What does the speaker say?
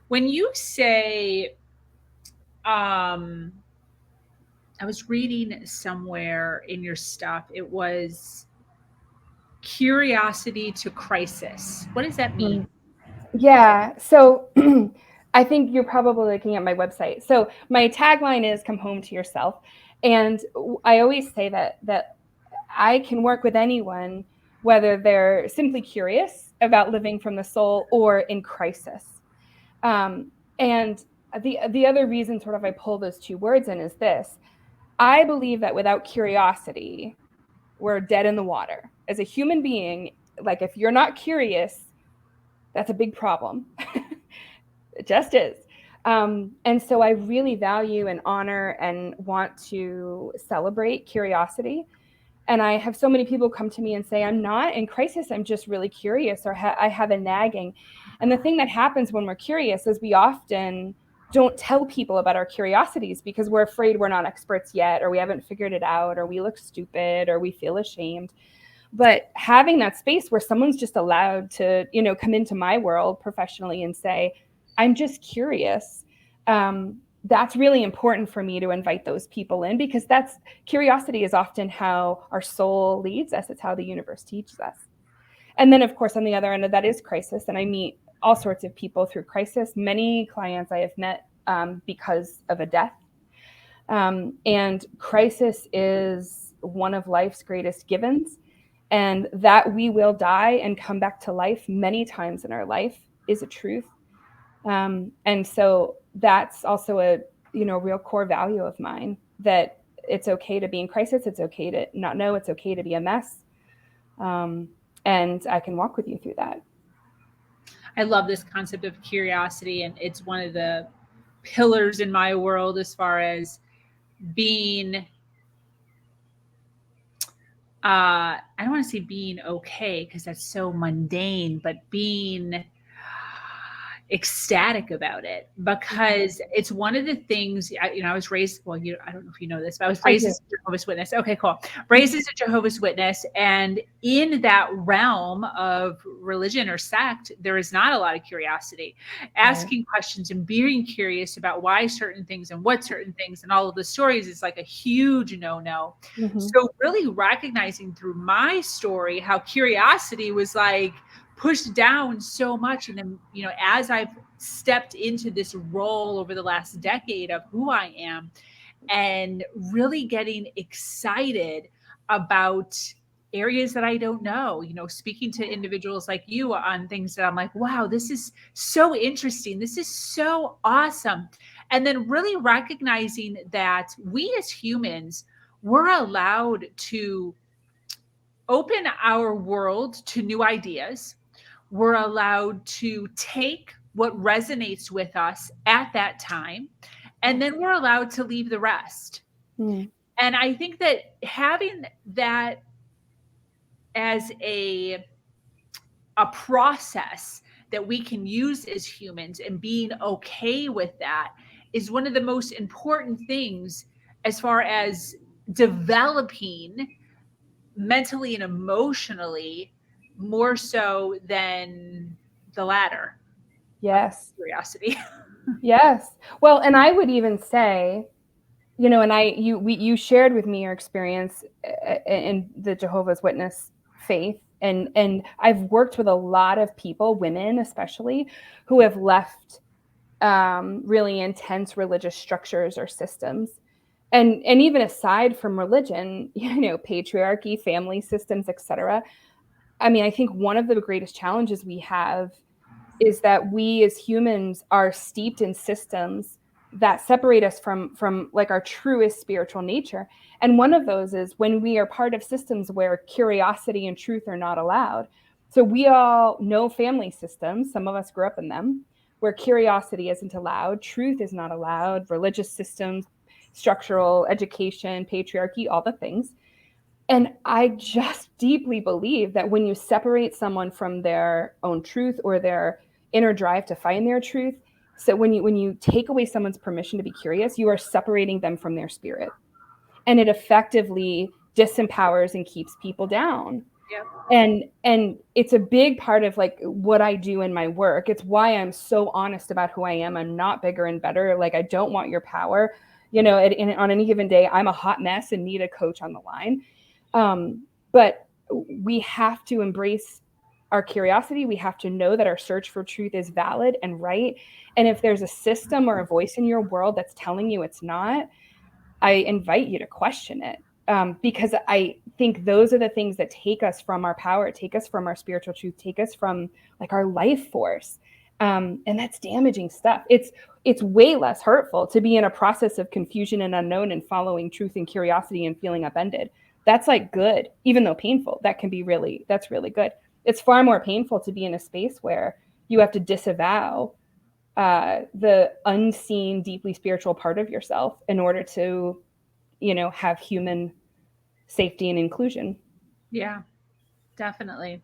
When you say, I was reading somewhere in your stuff, it was curiosity to crisis. What does that mean? Yeah. So I think you're probably looking at my website. So my tagline is "Come home to yourself," and I always say that I can work with anyone, whether they're simply curious about living from the soul or in crisis. And the other reason sort of I pull those two words in is this: I believe that without curiosity, we're dead in the water. As a human being, like if you're not curious, that's a big problem. It just is. And so I really value and honor and want to celebrate curiosity. And I have so many people come to me and say, I'm not in crisis, I'm just really curious, or I have a nagging. And the thing that happens when we're curious is we often don't tell people about our curiosities because we're afraid we're not experts yet, or we haven't figured it out, or we look stupid, or we feel ashamed. But having that space where someone's just allowed to, come into my world professionally and say, I'm just curious. That's really important for me to invite those people in, because that's curiosity is often how our soul leads us. It's how the universe teaches us. And then, of course, on the other end of that is crisis. And I meet all sorts of people through crisis. Many clients I have met because of a death. And crisis is one of life's greatest givens. And that we will die and come back to life many times in our life is a truth. And so that's also a real core value of mine, that it's okay to be in crisis. It's okay to not know. It's okay to be a mess. And I can walk with you through that. I love this concept of curiosity, and it's one of the pillars in my world as far as being I don't want to say being okay because that's so mundane, but being ecstatic about it, because it's one of the things I was raised. Well, I don't know if you know this, but I was I raised do. as a Jehovah's Witness. Okay, cool. Raised as a Jehovah's Witness, and in that realm of religion or sect, there is not a lot of curiosity, Right. asking questions and being curious about why certain things and what certain things and all of the stories is like a huge no. Mm-hmm. So really recognizing through my story how curiosity was like pushed down so much. And then, as I've stepped into this role over the last decade of who I am and really getting excited about areas that I don't know, speaking to individuals like you on things that I'm like, wow, this is so interesting. This is so awesome. And then really recognizing that we as humans, we're allowed to open our world to new ideas. We're allowed to take what resonates with us at that time, and then we're allowed to leave the rest. Mm. And I think that having that as a process that we can use as humans and being okay with that is one of the most important things as far as developing mentally and emotionally, more so than the latter of Yes. curiosity. Yes. Well, and I would even say, and you shared with me your experience in the Jehovah's Witness faith, and I've worked with a lot of people, women especially, who have left really intense religious structures or systems. And even aside from religion, patriarchy, family systems, etc. I mean, I think one of the greatest challenges we have is that we as humans are steeped in systems that separate us from like our truest spiritual nature. And one of those is when we are part of systems where curiosity and truth are not allowed. So we all know family systems, some of us grew up in them, where curiosity isn't allowed, truth is not allowed, religious systems, structural education, patriarchy, all the things. And I just deeply believe that when you separate someone from their own truth or their inner drive to find their truth, so when you take away someone's permission to be curious, you are separating them from their spirit. And it effectively disempowers and keeps people down. Yep. And it's a big part of like what I do in my work. It's why I'm so honest about who I am. I'm not bigger and better. Like, I don't want your power. On any given day, I'm a hot mess and need a coach on the line. But we have to embrace our curiosity. We have to know that our search for truth is valid and right. And if there's a system or a voice in your world that's telling you it's not, I invite you to question it. Because I think those are the things that take us from our power, take us from our spiritual truth, take us from like our life force. And that's damaging stuff. It's way less hurtful to be in a process of confusion and unknown and following truth and curiosity and feeling upended. That's like good, even though painful. That's really good. It's far more painful to be in a space where you have to disavow the unseen, deeply spiritual part of yourself in order to, have human safety and inclusion. Yeah, definitely.